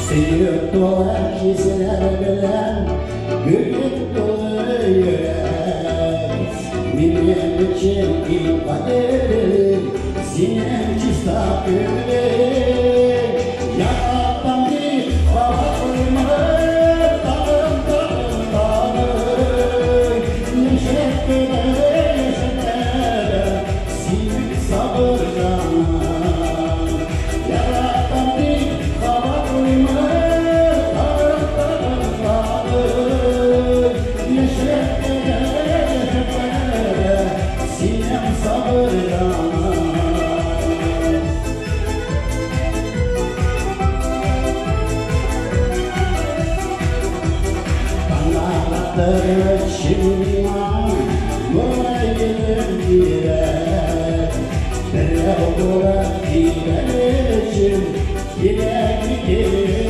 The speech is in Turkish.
Sıyıp dolar kişiler bilen gülüp dolu yürek. Benim için ifade sinem çista yürek. Yaratan bir bağırma dağım dağım dağım. Neşetlere neşetlere sinem sabır canan. Yaratan bir bağırma dağım dağım dağım. Neşetlere neşetlere sinem sabır canan. Şimdi bulayım diye ben yolda giderim, giderim.